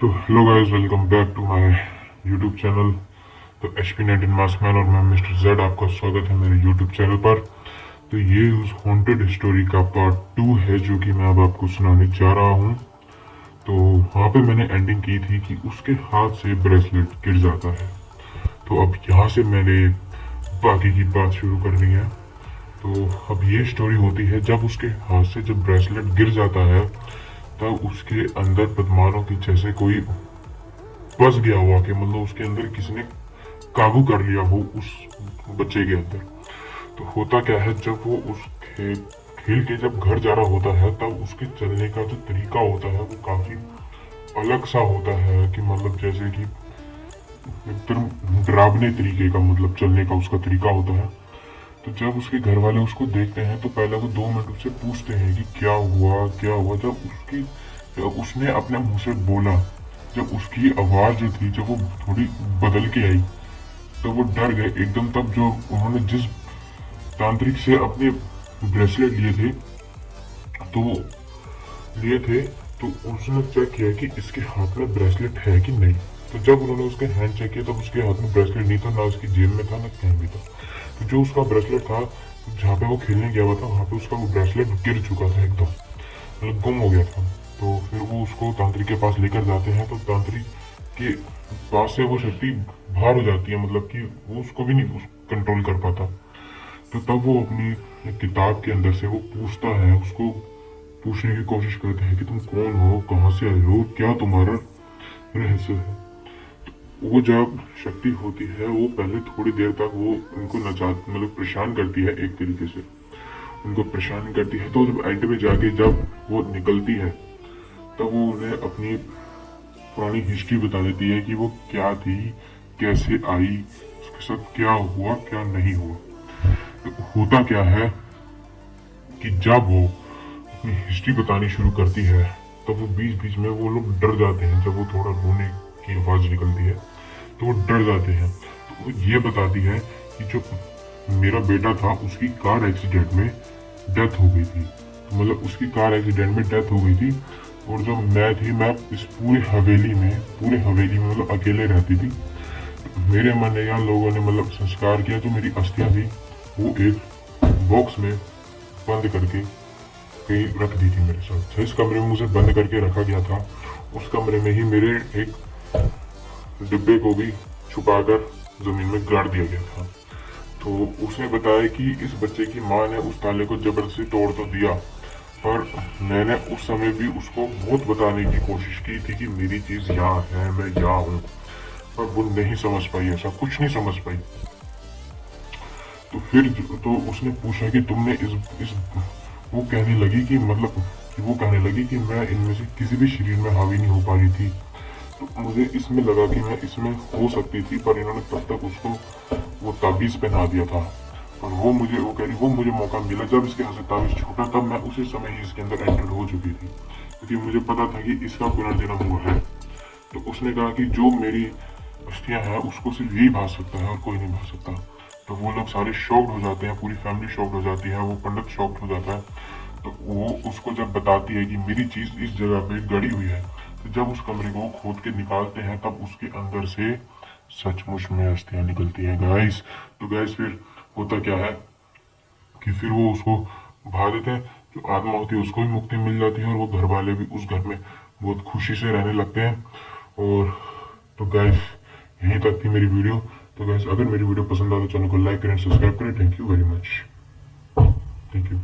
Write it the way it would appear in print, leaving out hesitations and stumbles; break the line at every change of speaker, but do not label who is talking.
तो hello guys, welcome back to my YouTube channel. तो HP19 maskman और मैं मिस्टर जेड, आपका स्वागत है मेरे यूट्यूब चैनल पर। तो ये उस हॉन्टेड स्टोरी का पार्ट 2 है जो कि मैं अब आपको सुनाने जा रहा हूँ। तो वहाँ पे मैंने एंडिंग की थी कि उसके हाथ से ब्रेसलेट गिर जाता है। तो अब यहाँ से मैंने बाकी की बात शुरू करनी है। तो अब ये स्टोरी होती है जब उसके हाथ से जब ब्रेसलेट गिर जाता है, तब उसके अंदर बदमाशों की जैसे कोई बस गया हुआ कि मतलब उसके अंदर किसी ने काबू कर लिया हो उस बच्चे के अंदर। तो होता क्या है, जब वो उस खेल के जब घर जा रहा होता है, तब उसके चलने का जो तरीका होता है वो काफी अलग सा होता है कि मतलब जैसे कि एकदम डरावने तरीके का मतलब चलने का उसका तरीका होता है। तो जब उसके घर वाले उसको देखते हैं तो पहले वो 2 मिनट उससे पूछते हैं कि क्या हुआ क्या हुआ। जब उसने अपने मुंह से बोला, जब उसकी आवाज जो थी जब वो थोड़ी बदल के आई, तो वो डर गए एकदम। तब जो उन्होंने जिस तांत्रिक से अपने ब्रेसलेट लिए थे तो उसने चेक किया कि इसके हाथ में ब्रेसलेट है कि नहीं। तो जब उन्होंने उसके हैंड चेक किया तब उसके हाथ में ब्रेसलेट नहीं था, ना उसकी जेब में था, ना कहीं भी था। तो जो उसका ब्रेसलेट था, जहाँ पे वो खेलने गया हुआ था, वहाँ पे उसका वो ब्रेसलेट गिर चुका था, एकदम मतलब गुम हो गया था। तो फिर वो उसको तांत्रिक के पास लेकर जाते हैं। तो तांत्रिक के पास से वो शक्ति बाहर हो जाती है, मतलब कि वो उसको भी नहीं कंट्रोल कर पाता। तो तब वो अपनी किताब के अंदर से वो पूछता है, उसको पूछने की कोशिश करते हैं कि तुम कौन हो, कहाँ से आए हो, क्या तुम्हारा रहस्य है। वो जब शक्ति होती है वो पहले थोड़ी देर तक वो उनको नचा मतलब परेशान करती है, एक तरीके से उनको परेशान करती है। तो जब एंड में जाके जब वो निकलती है, तब वो उन्हें अपनी पुरानी हिस्ट्री बता देती है कि वो क्या थी, कैसे आई, उसके साथ क्या हुआ क्या नहीं हुआ। तो होता क्या है कि जब वो अपनी हिस्ट्री बतानी शुरू करती है, तब वो बीच बीच में वो लोग डर जाते हैं। जब वो थोड़ा रोने की आवाज निकलती है तो वो डर जाते हैं। तो वो ये बताती है कि जो मेरा बेटा था उसकी कार एक्सीडेंट में डेथ हो गई थी। तो मतलब उसकी कार एक्सीडेंट में डेथ हो गई थी। और जो मैं थी, मैं इस पूरे हवेली में मतलब अकेले रहती थी। मेरे मन या लोगों ने मतलब संस्कार किया, जो मेरी अस्थियां थी वो एक बॉक्स में बंद करके कहीं रख दी थी मेरे साथ। जिस कमरे में मुझे बंद करके रखा गया था, उस कमरे में ही मेरे एक डिब्बे को भी छुपाकर जमीन में गाड़ दिया गया था। तो उसने बताया कि इस बच्चे की माँ ने उस ताले को जबरदस्ती तोड़ तो दिया, पर मैंने उस समय भी उसको बहुत बताने की कोशिश की थी कि मेरी चीज यहाँ है, मैं यहाँ हूँ, पर वो नहीं समझ पाई, ऐसा कुछ नहीं समझ पाई। तो फिर तो उसने पूछा कि तुमने इस वो कहने लगी कि मतलब कि वो कहने लगी कि मैं इनमें से किसी भी शरीर में हावी नहीं हो पा रही थी। तो मुझे इसमें लगा कि मैं इसमें हो सकती थी, पर इन्होंने तब तक उसको वो ताबीज पहना दिया था। और वो कह रही वो मुझे मौका मिला जब इसके हाथ से ताबीज छूटा, तब मैं उसी समय ही इसके अंदर एंटर हो चुकी थी, क्योंकि मुझे पता था कि इसका पुनर्जन्म हुआ है। तो उसने कहा कि जो मेरी अस्थियां हैं उसको सिर्फ यही भाग सकता है और कोई नहीं भाग सकता। तो वो लोग सारे शॉक्ड हो जाते हैं, पूरी फैमिली शॉक्ड हो जाती है, वो पंडित शॉक्ड हो जाता है। तो वो उसको जब बताती है कि मेरी चीज इस जगह पे गड़ी हुई है, तो जब उस कमरे को खोद के निकालते हैं, तब उसके अंदर से सचमुच में अस्थियां निकलती हैं गाइस। तो गाइस फिर होता क्या है कि फिर वो उसको भगा देते हैं। जो आत्मा होती है उसको भी मुक्ति मिल जाती है, और वो घर वाले भी उस घर में बहुत खुशी से रहने लगते हैं। और तो गाइस यहीं तक थी मेरी वीडियो। तो गाइस अगर मेरी वीडियो पसंद आए तो चैनल को लाइक करें, सब्सक्राइब करें। Thank you very much. Thank you.